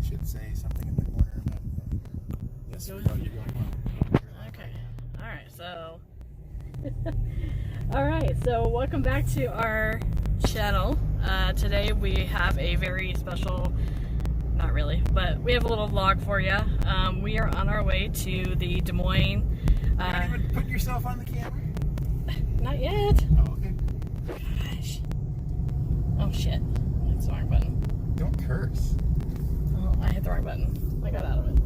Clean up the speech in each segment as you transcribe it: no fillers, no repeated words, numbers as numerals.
It should say something in the corner of that. Yes, Go no, ahead. you're going well. Okay. Alright, so. Alright, so welcome back to our channel. Today we have a very special, not really, but we have a little vlog for you. We are on our way to the Des Moines. You haven't even put yourself on the camera? Not yet. Oh, okay. Gosh. Oh shit. That's the wrong button. Don't curse. Oh, I hit the wrong button. I got out of it.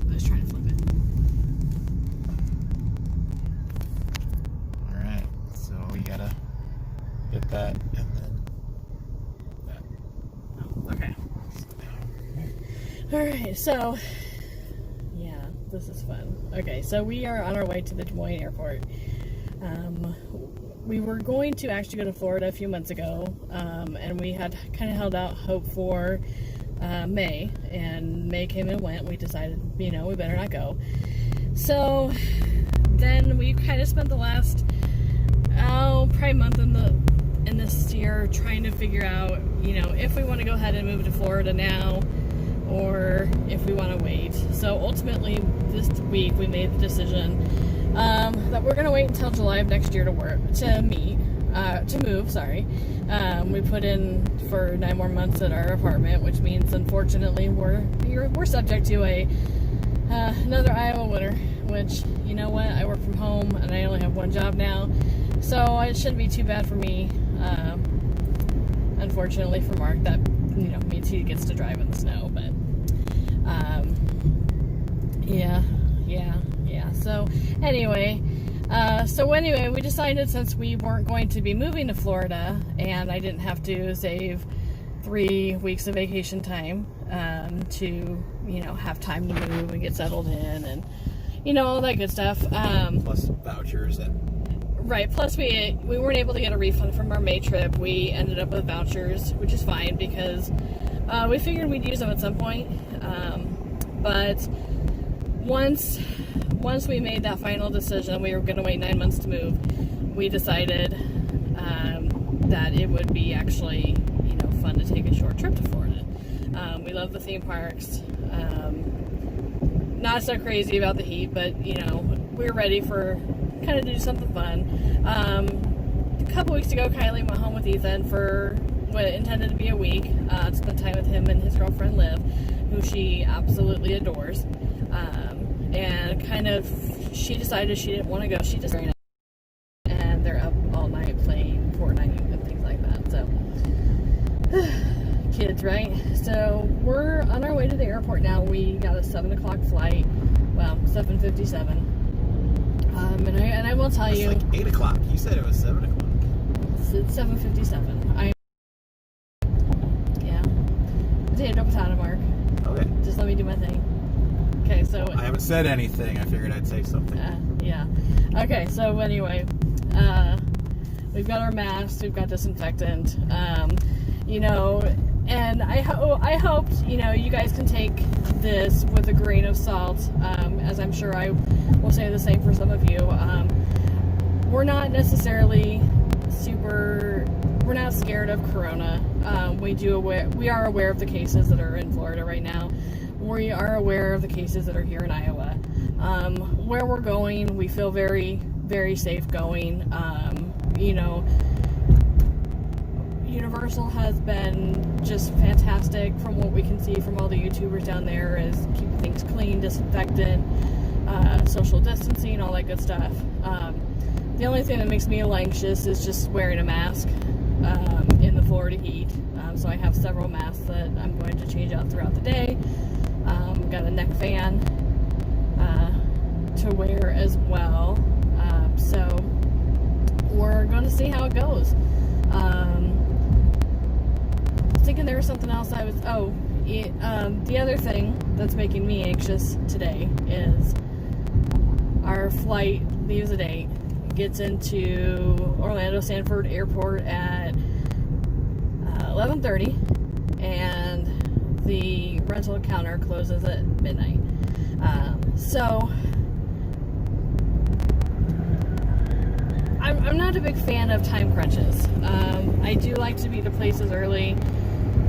I was trying to flip it. Alright, so we gotta get that and then that. Oh, okay. Alright, so yeah, this is fun. Okay, so we are on our way to the Des Moines airport. We were going to actually go to Florida a few months ago, and we had kind of held out hope for May, and May came and went. We decided, you know, we better not go. So then we kind of spent the last probably month in this year trying to figure out, you know, if we want to go ahead and move to Florida now or if we want to wait. So ultimately this week we made the decision that we're going to wait until July of next year to move. We put in for 9 more months at our apartment, which means unfortunately we're subject to another Iowa winter, which, you know what, I work from home and I only have one job now, so it shouldn't be too bad for me. Unfortunately for Mark, that, you know, means he gets to drive in the snow, but yeah. So anyway, we decided, since we weren't going to be moving to Florida and I didn't have to save 3 weeks of vacation time to, you know, have time to move and get settled in and, you know, all that good stuff. Plus vouchers and Right, plus we weren't able to get a refund from our May trip. We ended up with vouchers, which is fine because we figured we'd use them at some point. But once we made that final decision, we were going to wait 9 months to move, we decided that it would be actually, you know, fun to take a short trip to Florida. We love the theme parks. Not so crazy about the heat, but, you know, we're ready for kind of do something fun. A couple weeks ago, Kylie went home with Ethan for what intended to be a week to spend time with him and his girlfriend Liv, who she absolutely adores. And kind of, she decided she didn't want to go. She just ran out, and they're up all night playing Fortnite and things like that. So, kids, right? So we're on our way to the airport now. We got a 7 o'clock flight. Well, 7:57. And I will tell you, it's like 8 o'clock. You said it was 7 o'clock. It's 7:57. Yeah. Potato, Mark. Okay. Just let me do my thing. Okay, so I haven't said anything. I figured I'd say something. yeah. Okay, so anyway, we've got our masks, we've got disinfectant, you know, and I hope, you know, you guys can take this with a grain of salt, as I'm sure I will say the same for some of you. We're not necessarily we're not scared of Corona. We are aware of the cases that are in Florida right now. We are aware of the cases that are here in Iowa. Where we're going, we feel very, very safe going. You know, Universal has been just fantastic from what we can see from all the YouTubers down there, is keeping things clean, disinfectant, social distancing, all that good stuff. The only thing that makes me a little anxious is just wearing a mask in the Florida heat. So I have several masks that I'm going to change out throughout the day. Got a neck fan to wear as well. So we're going to see how it goes. Thinking there was something else the other thing that's making me anxious today is our flight leaves at 8, gets into Orlando Sanford Airport at 11:30, and the rental counter closes at midnight. So I'm not a big fan of time crunches. I do like to be to places early.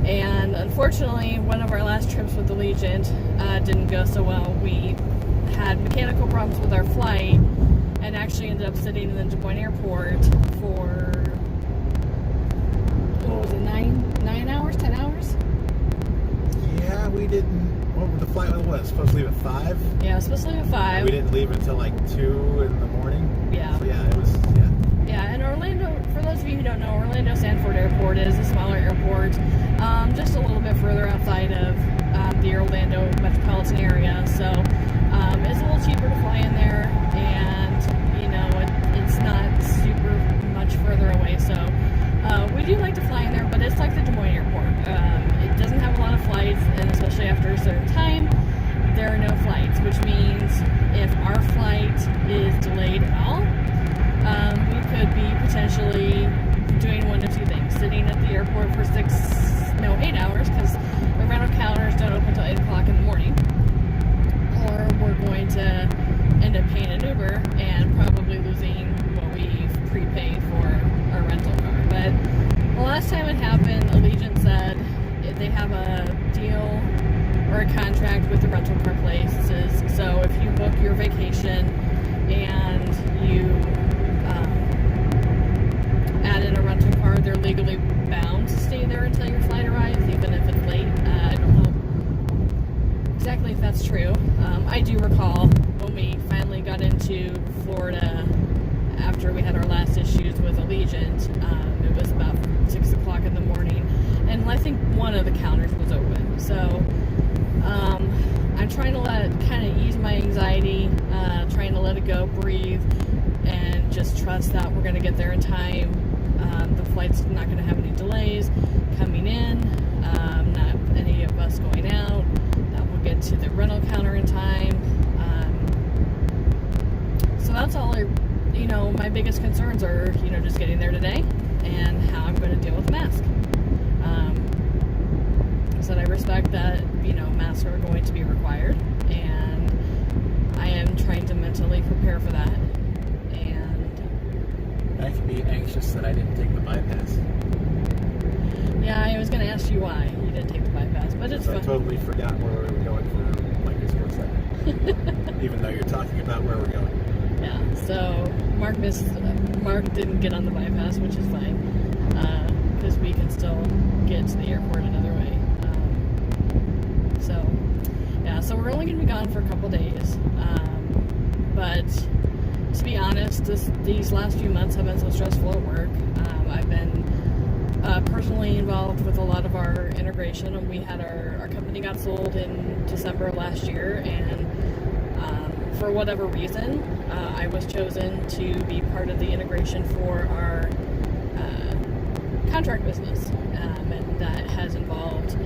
And unfortunately, one of our last trips with Allegiant didn't go so well. We had mechanical problems with our flight and actually ended up sitting in the Des Moines airport for, what was it, 9 hours, 10 hours? Yeah, we didn't. Well, the flight was supposed to leave at 5. Yeah, it was supposed to leave at 5. We didn't leave until like 2 in the morning. Yeah. So yeah, it was, yeah. Yeah, and Orlando, for those of you who don't know, Orlando Sanford Airport is a smaller airport, just a little bit further outside of the Orlando metropolitan area. So it's a little cheaper to fly in there, and you know it's not super much further away. So we do like to fly in there, but it's like the Des Moines Airport. It doesn't have a lot of flights, and especially after a certain time, there are no flights, which means if our flight is delayed at all, we could be potentially doing one of two things: sitting at the airport for 8 hours, because the rental counters don't open until 8 o'clock in the morning, or we're going to end up paying an Uber and probably losing what we've prepaid for our rental car. But the last time it happened, Allegiant said they have a deal or a contract with the rental car places. So if you book your vacation and you add in a rental car, they're legally bound to stay there until your flight arrives, even if it's late. I don't know exactly if that's true. I do recall when we finally got into Florida after we had our last issues with Allegiant, it was about 6 o'clock in the morning, and I think one of the counters was open. So I'm trying to kind of ease my anxiety, trying to let it go, breathe, and just trust that we're going to get there in time. The flight's not going to have any delays coming in, not any of us going out, that we'll get to the rental counter in time. So that's all my biggest concerns are, just getting there today and how I'm going to deal with the mask. So I respect that, masks are going to be required, and I am trying to mentally prepare for that. And I can be anxious that I didn't take the bypass. yeah, I was going to ask you why you didn't take the bypass, but it's I fine. totally forgot where we were going for like a split second. Even though you're talking about where we're going. Yeah, so Mark didn't get on the bypass, which is fine, because we can still get to the airport another way. So we're only going to be gone for a couple days, but to be honest, these last few months have been so stressful at work. I've been personally involved with a lot of our integration, and we had our company got sold in December of last year, and for whatever reason, I was chosen to be part of the integration for our contract business, and that has involved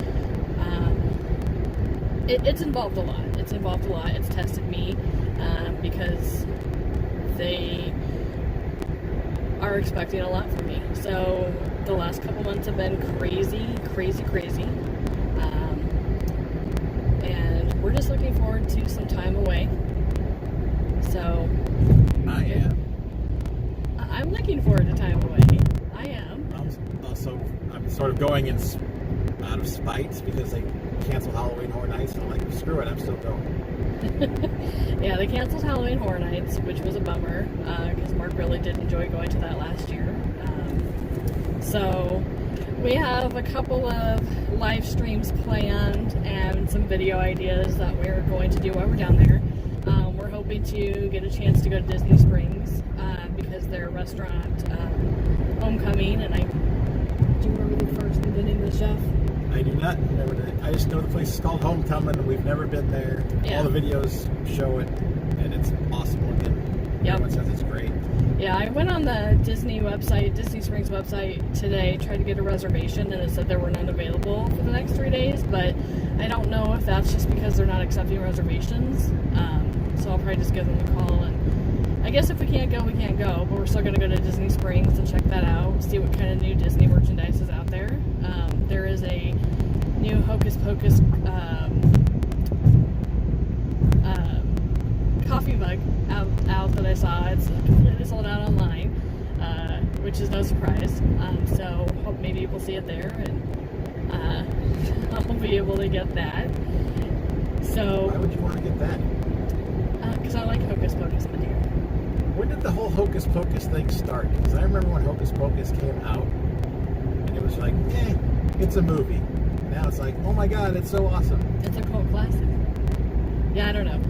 it's involved a lot. It's tested me because they are expecting a lot from me. So the last couple months have been crazy, and we're just looking forward to some time away. So I'm looking forward to time away. I am. I'm sort of going out of spite because they canceled Halloween Horror Nights, and I'm like, screw it, I'm still going. Yeah, they canceled Halloween Horror Nights, which was a bummer, because Mark really did enjoy going to that last year. So we have a couple of live streams planned and some video ideas that we're going to do while we're down there. We're hoping to get a chance to go to Disney Springs because their restaurant Homecoming, and do you remember the name of the chef? I do not remember that. I just know the place is called Homecoming, and we've never been there. Yeah. All the videos show it, and it's awesome looking. Yep. Everyone says it's great. Yeah, I went on the Disney Springs website today, tried to get a reservation, and it said there were none available for the next 3 days, but I don't know if that's just because they're not accepting reservations. So I'll probably just give them a call, and I guess if we can't go, we can't go, but we're still going to go to Disney Springs and check that out, see what kind of new Disney merchandise is out there. There is a new Hocus Pocus coffee mug out that I saw. It's completely sold out online, which is no surprise. So hope maybe we'll see it there, and I'll be able to get that. So, Why would you want to get that? because I like Hocus Pocus, my dear. When did the whole Hocus Pocus thing start? Because I remember when Hocus Pocus came out, and it was like, it's a movie. Now it's like, oh my god, it's so awesome. It's a cult classic. Yeah, I don't know.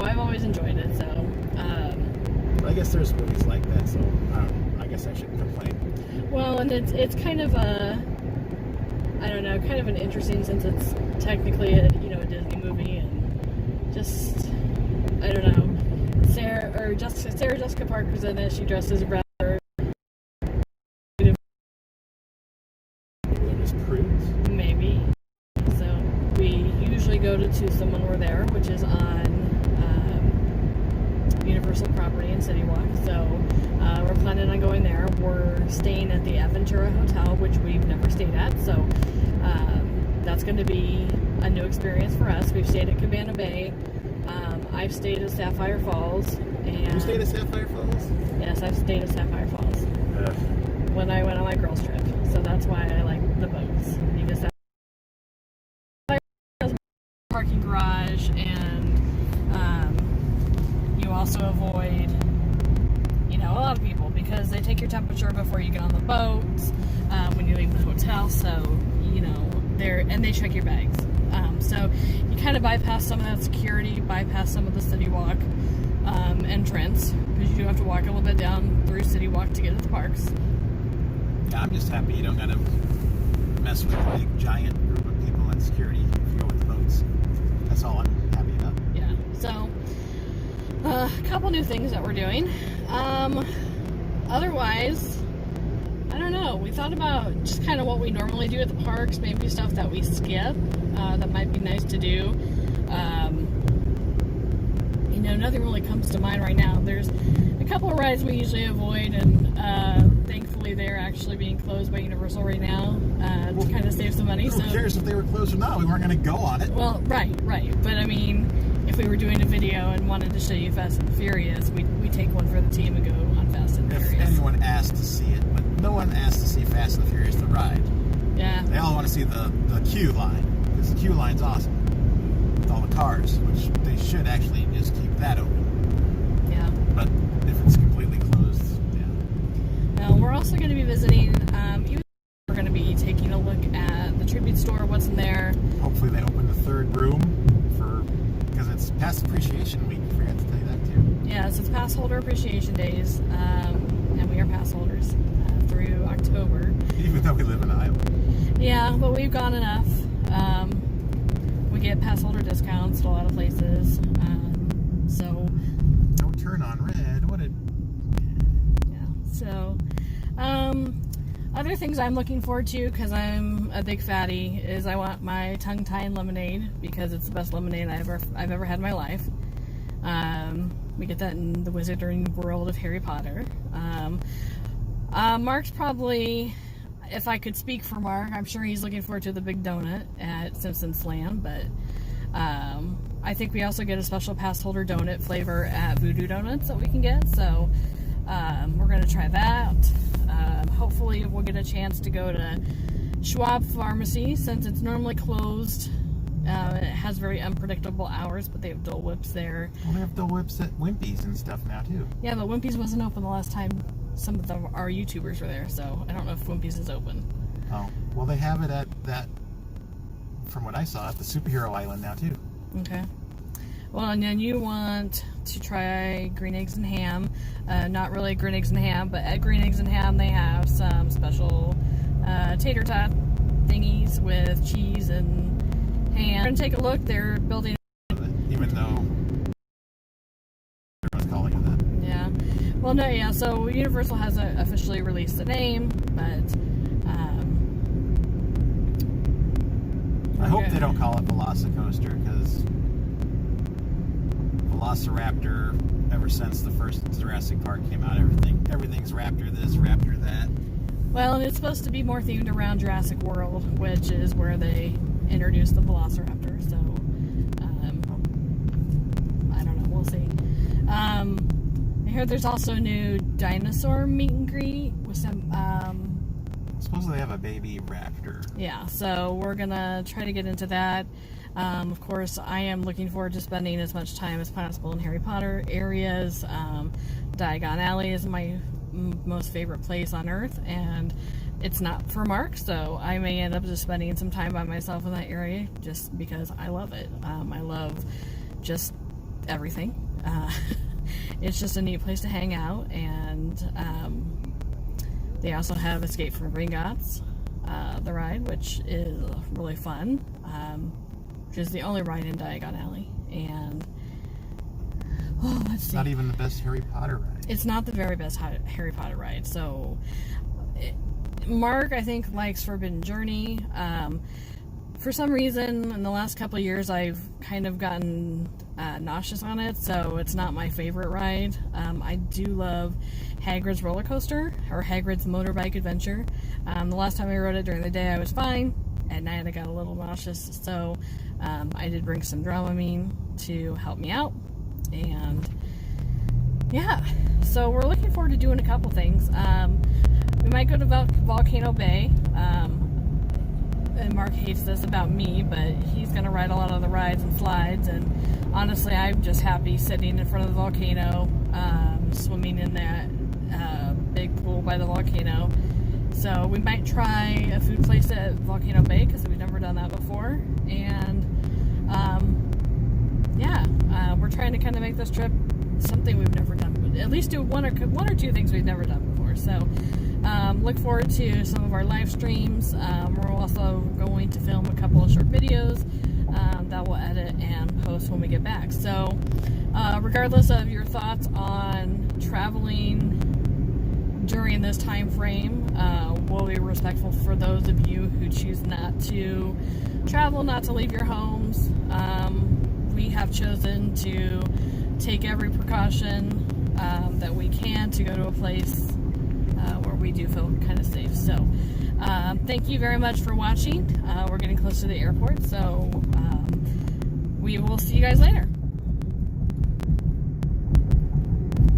I've always enjoyed it, so. I guess there's movies like that, so I guess I shouldn't complain. Well, and it's kind of kind of an interesting since it's technically a Disney movie, and just, I don't know. Sarah Jessica Parker's in it. She dressed as a brother. There's Prudes. Maybe. So we usually go to Someone We're There, which is on Universal property in City Walk. So we're planning on going there. We're staying at the Aventura Hotel, which we've never stayed at. So that's going to be a new experience for us. We've stayed at Cabana Bay. I've stayed at Sapphire Falls. And You stayed at Sapphire Falls? yes, I've stayed at Sapphire Falls when I went on my girls' trip. So that's why I like the boats, because Sapphire has a parking garage, and you also avoid, a lot of people because they take your temperature before you get on the boat when you leave the hotel. So they check your bags. So you kind of bypass some of that security, bypass some of the City Walk entrance, because you do have to walk a little bit down through City Walk to get to the parks. Yeah, I'm just happy you don't gotta mess with a big giant group of people and security if you go with the boats. That's all I'm happy about. Yeah. So a couple new things that we're doing. Otherwise, I don't know. We thought about just kind of what we normally do at the parks, maybe stuff that we skip that might be nice to do. Nothing really comes to mind right now. There's a couple of rides we usually avoid, and thankfully they're actually being closed by Universal right now to kind of save some money. Who cares if they were closed or not? We weren't going to go on it. Well, right. But I mean, if we were doing a video and wanted to show you Fast and Furious, we take one for the team and go on Fast and Furious. If anyone asked to see it, but no one asked to see Fast and the Furious the ride. Yeah. They all want to see the queue line, because the queue line's awesome. With all the cars, which they should actually just keep that open. Yeah. But if it's completely closed, yeah. Now, we're also going to be visiting, we're going to be taking a look at the Tribute Store, what's in there. Hopefully they open the third room because it's Past Appreciation Week. I forgot to tell you that too. Yeah, so it's Pass Holder Appreciation Days, and we are pass holders through October. Even though we live in Iowa. Yeah, but we've gone enough. We get pass holder discounts at a lot of places. So Don't turn on red. yeah. So other things I'm looking forward to, because I'm a big fatty, is I want my tongue-tying lemonade, because it's the best lemonade I've ever had in my life. We get that in the Wizarding World of Harry Potter. Mark's probably, if I could speak for Mark, I'm sure he's looking forward to the big donut at Simpsons Land, but I think we also get a special pass holder donut flavor at Voodoo Donuts that we can get, so we're going to try that. Hopefully we'll get a chance to go to Schwab Pharmacy, since it's normally closed. It has very unpredictable hours, but they have Dole Whips there. Well, they have Dole Whips at Wimpy's and stuff now too. Yeah, but Wimpy's wasn't open the last time some of our YouTubers were there, so I don't know if Wimpy's is open. Oh, well, they have it at that, from what I saw, at the Superhero Island now too. Okay. Well, and then you want to try green eggs and ham. Not really green eggs and ham, but at Green Eggs and Ham they have some special tater tot thingies with cheese and ham. We're going to take a look. They're building... Even though everyone's calling it that. Yeah. Well, no, yeah, so Universal hasn't officially released the name, but... I hope they don't call it Velocicoaster, because Velociraptor, ever since the first Jurassic Park came out, everything's Raptor this, Raptor that. Well, and it's supposed to be more themed around Jurassic World, which is where they introduced the Velociraptor, so I don't know, we'll see. I heard there's also a new dinosaur meet and greet with some Supposedly they have a baby raptor. Yeah, so we're gonna try to get into that. Of course, I am looking forward to spending as much time as possible in Harry Potter areas. Diagon Alley is my most favorite place on Earth, and it's not for Mark, so I may end up just spending some time by myself in that area just because I love it. I love just everything. It's just a neat place to hang out, and they also have Escape from Gringotts, the ride, which is really fun, which is the only ride in Diagon Alley. And let's see. Not even the best Harry Potter ride. It's not the very best Harry Potter ride. So Mark, I think, likes Forbidden Journey. For some reason, in the last couple of years, I've kind of gotten nauseous on it, so it's not my favorite ride. I do love Hagrid's roller coaster, or Hagrid's motorbike adventure. The last time I rode it during the day, I was fine. At night, I got a little nauseous, so I did bring some Dramamine to help me out. And yeah, so we're looking forward to doing a couple things. We might go to Volcano Bay. And Mark hates this about me, but he's going to ride a lot of the rides and slides, and honestly, I'm just happy sitting in front of the volcano, swimming in that big pool by the volcano. So we might try a food place at Volcano Bay, because we've never done that before, and we're trying to kind of make this trip something we've never done, at least do one or two things we've never done before. So look forward to some of our live streams. We're also going to film a couple of short videos that we'll edit and post when we get back. So regardless of your thoughts on traveling during this time frame, we'll be respectful for those of you who choose not to travel, not to leave your homes. We have chosen to take every precaution that we can to go to a place where we do feel kind of safe. So thank you very much for watching. We're getting close to the airport, so we will see you guys later.